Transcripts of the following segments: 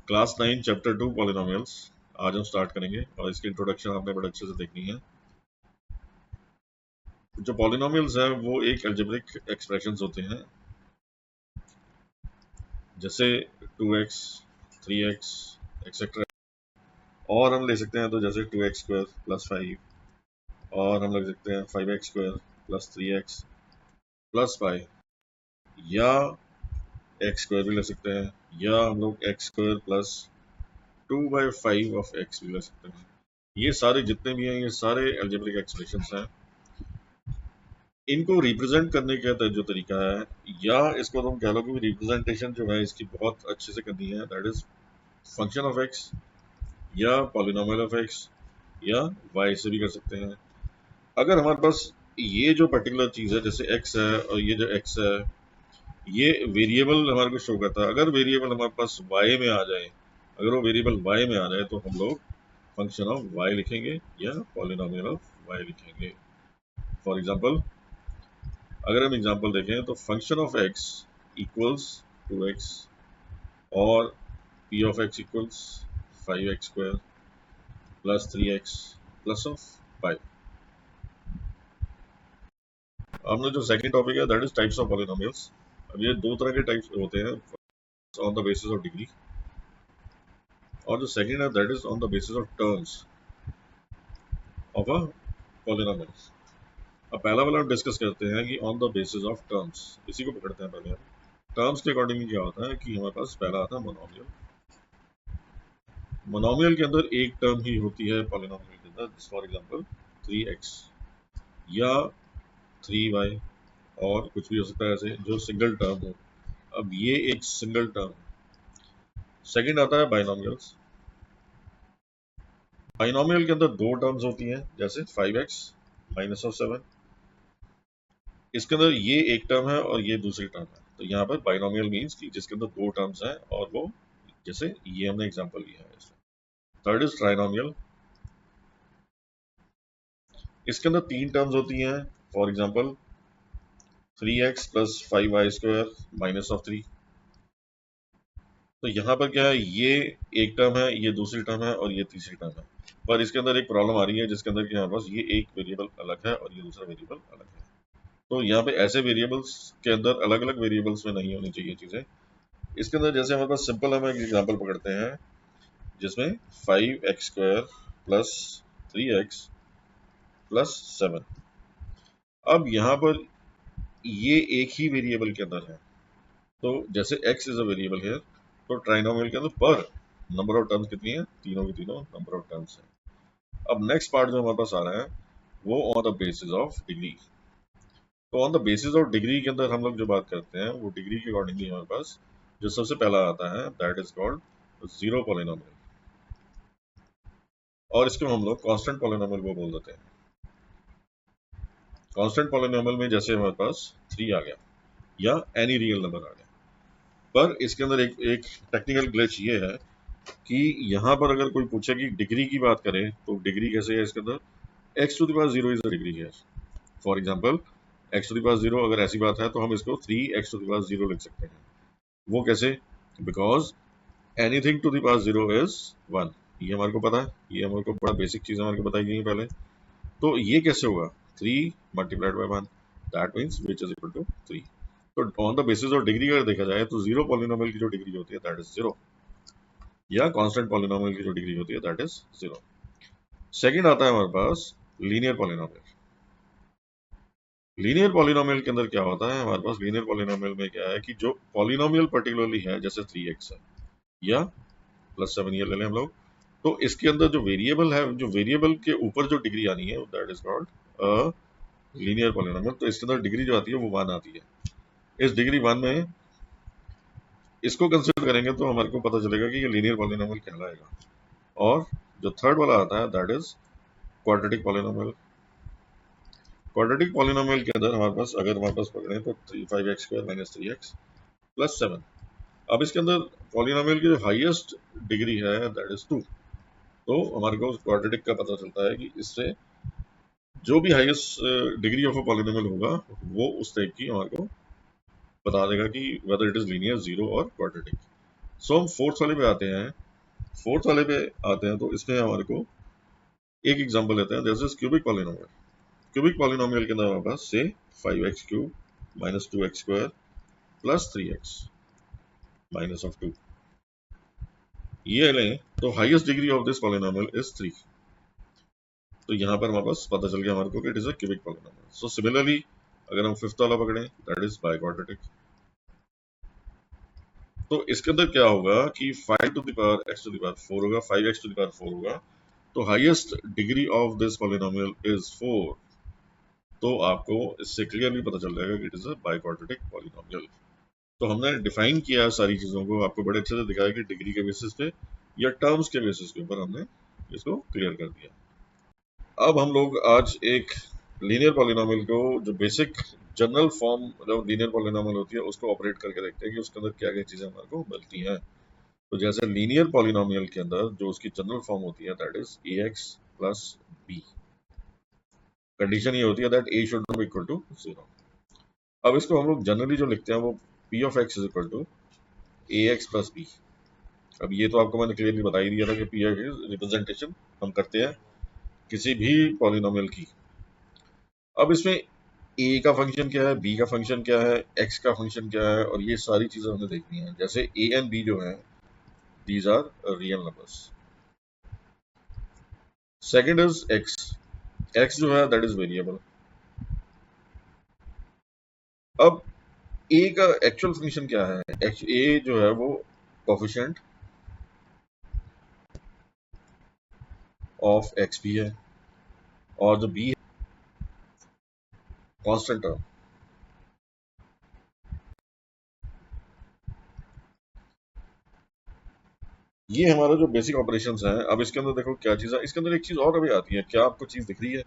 Class 9 chapter 2 polynomials आज हम start करेंगे और इसकी इंट्रोडक्शन आपने बड़े अच्छे से देखनी है। जो पॉलिनोमियल्स हैं वो एक अलजेब्रिक एक्सप्रेशंस होते हैं, जैसे 2x 3x एक्सेट्रा, और हम ले सकते हैं तो जैसे 2x स्क्वायर प्लस 5, और हम ले सकते हैं 5x square plus 3x plus 5, या x स्क्वायर भी ले सकते हैं, या हम लोग x square plus 2/5 of x भी ले सकते हैं। ये सारे जितने भी हैं ये सारे अलजेब्रिक एक्सप्रेशंस हैं। इनको रिप्रेजेंट करने का जो तरीका है, या इसको तुम कह लो कि रिप्रेजेंटेशन जो है इसकी बहुत अच्छे से करनी है, that is function of x या पॉलिनोमियल ऑफ एक्स या वाई से भी कर सकते हैं। अगर हमारे पास ये जो पर्टिकुलर चीज है जैसे एक्स है और ये जो एक्स है ये वेरिएबल हमारे को शो करता है, अगर वेरिएबल हमारे पास वाई में आ जाए, अगर वो वेरिएबल वाई में आ जाए तो हम लोग फंक्शन ऑफ वाई लिखेंगे या पॉलिनोमियल ऑफ वाई लिखेंगे। फॉर एग्जांपल अगर हम एग्जांपल देखें तो function of x equals 2x और p of x equals 5x square plus 3x plus of 5। हमने जो सेकंड टॉपिक है that is types of polynomials. अब ये दो तरह के टाइप्स होते हैं, on the basis of degree, और जो सेकंड है that is on the basis of terms of a polynomial. अब पहला वाला हम डिस्कस करते हैं कि on the basis of terms, इसी को पकड़ते हैं पहले। टर्म्स के अकॉर्डिंग क्या होता है कि हमारे पास पहला आता है मोनोमियल। मोनोमियल के अंदर एक टर्म ही होती है पॉलिनोमियल के अंदर, फॉर एग्जांपल 3x या 3y, और कुछ भी हो सकता है ऐसे जो सिंगल टर्म हो। अब ये एक सिंगल टर्म। सेकंड आता है बाइनोमियल्स। बाइनोमियल के अंदर दो टर्म्स होती हैं, जैसे 5x माइनस ऑफ 7, इसके अंदर ये एक टर्म है और ये दूसरी टर्म है। तो यहाँ पर बाइनोमियल मीन्स कि जिसके अंदर दो टर्म्स हैं, और वो जैसे ये हमने एग्जांपल लिया है। Third is trinomial. इसके अंदर तीन टर्म्स होती हैं, for example 3x plus 5y square minus of 3। तो यहाँ पर क्या है, ये एक टर्म है, ये दूसरी टर्म है और ये तीसरी टर्म है। पर इसके अंदर एक प्रॉब्लम आ रही है जिसके अंदर हमारे पास ये एक वेरिएबल अलग है और ये दूसरा वेरिएबल अलग है। तो यहाँ पे ऐसे वेरिएबल्स के अंदर अलग अलग वेरिएबल्स में नहीं होनी चाहिए चीजें। इसके अंदर जैसे हमारे पास सिंपल हम एक एग्जाम्पल पकड़ते हैं जिसमें 5x square plus 3x plus 7। अब यहाँ पर ये एक ही वेरिएबल के अंदर है, तो जैसे x इज अ वेरिएबल है तो ट्राइनोमियल के अंदर पर नंबर ऑफ टर्म्स कितनी है, तीनों की तीनों नंबर ऑफ टर्म्स है। अब नेक्स्ट पार्ट जो हमारे पास आ रहा है वो on the basis of degree. तो on the basis of degree के अंदर हम लोग जो बात करते हैं वो डिग्री के अकॉर्डिंगली हमारे पास जो सबसे पहला आता है that is called zero polynomial, और इसको हम लोग कांस्टेंट पॉलिनोमियल वो बोल देते हैं। कांस्टेंट पॉलिनोमियल में जैसे हमारे पास 3 आ गया या एनी रियल नंबर आ गया, पर इसके अंदर एक टेक्निकल ग्लिच ये है कि यहाँ पर अगर कोई पूछे कि डिग्री की बात करें तो डिग्री कैसे है, इसके अंदर x to the power 0 is the degree है। For example x to the power 0 अगर ऐसी बात है तो हम इसको 3x टू द पावर 0 लिख सकते हैं। वो कैसे, because anything to the power 0 is 1। ये हमारे को पता है, ये हमारे को बड़ा बेसिक चीज हमारे को बताई गई है पहले। तो ये कैसे होगा, 3 multiplied by 1, that means which is equal to 3। तो on the basis of degree अगर देखा जाए तो जीरो पॉलिनोमियल की जो डिग्री होती है दैट इज 0, या कांस्टेंट पॉलिनोमियल की जो डिग्री होती है दैट इज 0। सेकंड आता है हमारे पास लीनियर पॉलिनोमियल। लीनियर पॉलिनोमियल के अंदर क्या होता है, हमारे पास लीनियर पॉलिनोमियल में क्या है कि जो पॉलिनोमियल पर्टिकुलरली है जैसे 3x है या प्लस 7 ये ले लें हम लोग, तो इसके अंदर जो वेरिएबल है, जो वेरिएबल के ऊपर जो डिग्री आनी है that is called a linear polynomial. तो इसके अंदर डिग्री जो आती है वो 1 आती है। इस डिग्री 1 में इसको कंसिडर करेंगे तो हमारे को पता चलेगा कि ये लीनियर पॉलिनोमियल कहलाएगा। और जो थर्ड वाला आता है that is quadratic polynomial. Quadratic polynomial के अंदर हमारे पास अगर हमारे पास पकड़े तो 5x square minus 3x plus 7। अब इसके अंदर पॉलिनोमियल की जो हाईएस्ट डिग्री है दैट इज 2। तो हमारे को क्वाड्रेटिक का पता चलता है कि इससे जो भी highest degree of a polynomial होगा वो उस टाइप की हमारे को बता देगा कि whether it is linear, zero और क्वाड्रेटिक। सो हम फोर्थ वाले पे आते हैं। फोर्थ वाले पे आते हैं तो इसमें हमारे को एक एग्जांपल लेते हैं, this is cubic polynomial. Cubic polynomial के अंदर हमारे पास से 5x cube minus 2x square plus 3x minus of 2 ये लें तो highest degree of this polynomial is 3। तो यहाँ पर हमारे पास पता चल गया हमारे को कि it is a cubic polynomial. So similarly अगर हम फिफ्थ वाला पकड़ें दैट इज बाइक्वाड्रेटिक। तो इसके अंदर क्या होगा कि 5 to the power x to the power 4 होगा, 5x टू द पावर 4 होगा। तो highest degree of this polynomial is 4। तो आपको इससे क्लियरली पता चल जाएगा कि it is a biquadratic polynomial. तो हमने डिफाइन किया सारी चीजों को, आपको बड़े अच्छे से दिखाया कि डिग्री के बेसिस पे या टर्म्स के बेसिस के ऊपर हमने इसको क्लियर कर दिया। अब हम लोग आज एक लीनियर पॉलिनोमियल को जो बेसिक जनरल फॉर्म जो लीनियर पॉलिनोमियल होती है उसको ऑपरेट करके देखते हैं कि उसके अंदर क्या क्या चीजें हमारे को मिलती हैं। तो जैसे लीनियर पॉलिनोमियल के अंदर जो उसकी जनरल फॉर्म होती है that is ax plus b। Condition ये होती है that a should not be equal to 0। अब इसको हम लोग जनरली जो लिखते हैं वो p of x is equal to ax plus b। अब ये तो आपको मैंने क्लियरली बता ही दिया था कि p रिप्रेजेंटेशन हम करते हैं किसी भी पॉलिनोमियल की। अब इसमें a का फंक्शन क्या है, b का फंक्शन क्या है, x का फंक्शन क्या है, और ये सारी चीजें हमें देखनी है। जैसे a एंड b जो है these are real numbers. Second is x जो है दैट इज वेरिएबल। अब a का एक्चुअल फंक्शन क्या है, a जो है वो कोफिशिएंट ऑफ x भी है और जो b है कांस्टेंट टर्म। ये हमारा जो बेसिक ऑपरेशंस हैं। अब इसके अंदर देखो क्या चीज़ है, इसके अंदर एक चीज़ और अभी आती है। क्या आपको चीज़ दिख रही है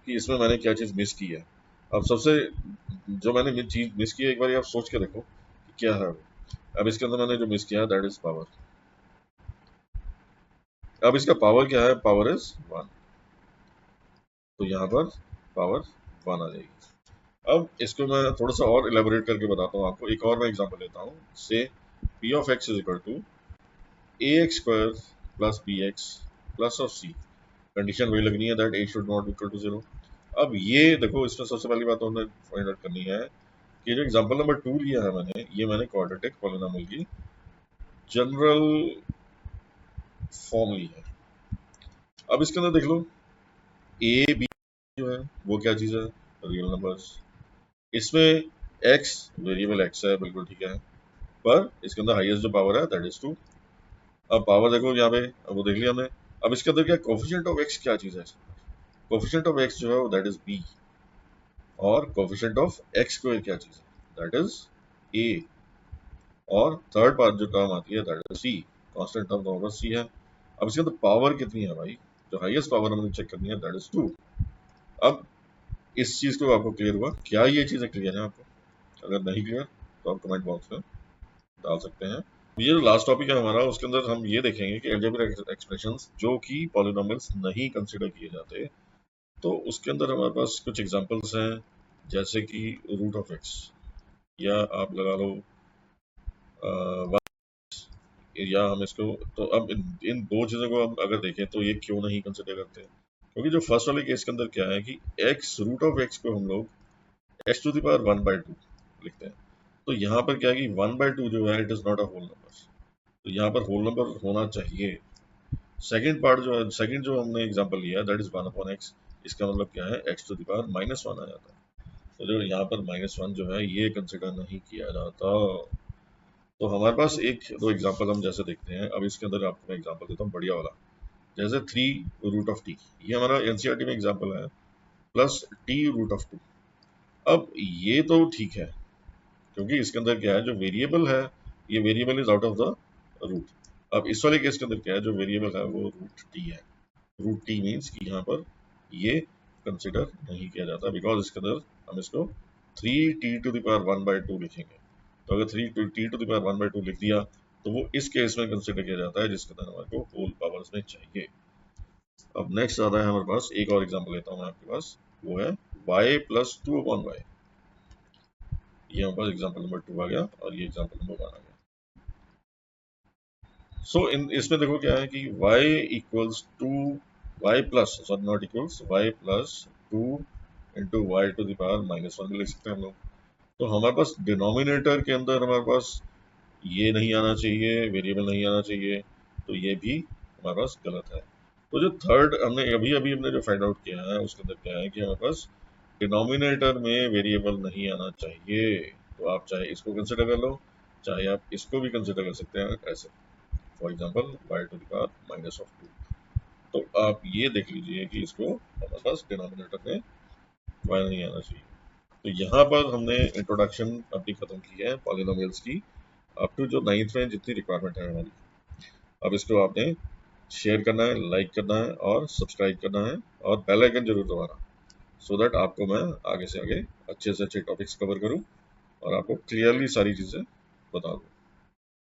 कि इसमें मैंने क्या चीज़ मिस की है? अब सबसे जो मैंने चीज़ मिस की है एक बार आप सोच के देखो कि क्या है वो। अब इसके अंदर मैंने जो मिस किया है दैट इज पावर। अब इसका पावर क्या है, पावर इज 1। तो यहाँ पर पावर 1 आ जाएगी। अब इसको मैं थोड़ा सा और इलेबोरेट करके बताता हूँ आपको। एक और मैं एग्जांपल लेता हूँ से p of x is equal to ax square plus bx plus of c। Condition वही लगनी है that a should not equal to 0। अब ये देखो इसमें सबसे पहली बात तो हमें फाइंड आउट करनी है कि जो एग्जांपल नंबर 2 लिया है मैंने, ये मैंने क्वाड्रेटिक पॉलिनोमियल की जनरल फॉर्म ली है। अब इसके अंदर देख लो ए बी जो है वो क्या चीज़ है, रियल नंबर्स। इसमें x वेरिएबल x है, बिल्कुल ठीक है, पर इसके अंदर हाईएस्ट जो पावर है दैट इज 2। अब पावर देखो यहाँ पे, अब वो देख लिया हमने। अब इसके अंदर क्या कोफिशिएंट ऑफ x क्या चीज़ है, कोफिशिएंट ऑफ x जो है वो दैट इज b। और कोफिशिएंट ऑफ x स्क्वायर क्या चीज़ है, दैट इज a। और थर्ड पार्ट जो टर्म आती है that is c। Constant term तो होगा c है। अब इसके अंदर पावर कितनी है भाई, जो हाईएस्ट पावर हमें चेक करनी है दैट इज 2। अब इस चीज को आपको क्लियर हुआ, क्या ये चीजें क्लियर है आपको? अगर नहीं क्लियर तो आप कमेंट बॉक्स में डाल सकते हैं। ये जो लास्ट टॉपिक है हमारा उसके अंदर हम ये देखेंगे कि अलजेब्रिक एक्सप्रेशंस जो कि पॉलिनोमियल्स नहीं कंसीडर किए जाते, तो उसके अंदर हमारे पास कुछ एग्जांपल्स हैं जैसे कि रूट ऑफ एक्स, या आप लगा लो या हम इसको, तो अब इन दो चीज़ों को हम अगर देखें तो ये क्यों नहीं कंसिडर करते, क्योंकि जो फर्स्ट वाले केस के अंदर क्या है कि x रूट ऑफ x को हम लोग x टू द पावर 1/2 लिखते हैं। तो यहाँ पर क्या है कि 1/2 जो है it is not a whole number. तो यहाँ पर होल नंबर होना चाहिए। सेकंड पार्ट जो है, सेकंड जो हमने एग्जांपल लिया दैट इज 1/x। इसका मतलब क्या है, x टू द पावर -1 आ जाता है। तो जो यहाँ पर -1 जो है ये कंसिडर नहीं किया जाता। तो हमारे पास एक दो एग्जांपल हम जैसे देखते हैं। अब इसके अंदर आपको मैं एग्जांपल देता हूँ बढ़िया वाला, जैसे 3 रूट ऑफ t। ये हमारा एनसीईआरटी में एग्जांपल है, प्लस t रूट ऑफ 2। अब ये तो ठीक है क्योंकि इसके अंदर क्या है, जो वेरिएबल है ये variable is out of the root. अब इस वाले केस के अंदर क्या है, जो वेरिएबल है वो रूट टी है। रूट टी मीन्स कि यहाँ पर ये कंसिडर नहीं किया जाता बिकॉज इसके अंदर हम इसको 3t⁻1/2 लिखेंगे। तो अगर 3t⁻1/2 लिख दिया तो वो इस केस में कंसिडर किया जाता है जिसके अंदर हमारे को होल पावर्स में चाहिए। अब नेक्स्ट आता है हमारे पास, एक और एग्जांपल लेता हूँ मैं आपके पास, वो है y प्लस 2/y। ये हमारे पास एग्जांपल नंबर 2 आ गया और ये एग्जांपल नंबर 1 आ गया। सो इसमें देखो क्या है कि y equals to y plus sorry not equals y plus two into y to the power minus one भी लिख सकते हैं हम लोग। तो हमारे पास डिनोमिनेटर के अंदर हमारे पास ये नहीं आना चाहिए, वेरिएबल नहीं आना चाहिए, तो ये भी हमारे पास गलत है। तो जो थर्ड हमने अभी अभी हमने जो फाइंड आउट किया है उसके अंदर क्या है कि हमारे पास डिनोमिनेटर में वेरिएबल नहीं आना चाहिए। तो आप चाहे इसको कंसिडर कर लो, चाहे आप इसको भी कंसिडर कर सकते हैं ऐसे, for example y to the power minus of two. तो आप ये देख लीजिए कि इसको हमारे पास डिनोमिनेटर में वाई नहीं आना चाहिए। तो यहाँ पर हमने इंट्रोडक्शन अपनी खत्म की है पॉलिनोमियल्स की, अप टू जो 9th में जितनी रिक्वायरमेंट है हमारी। अब इसको आपने शेयर करना है, लाइक करना है और सब्सक्राइब करना है और बेल आइकन जरूर दबाना, सो दैट आपको मैं आगे से आगे अच्छे से अच्छे टॉपिक्स कवर करूं और आपको क्लियरली सारी चीज़ें बता दूं।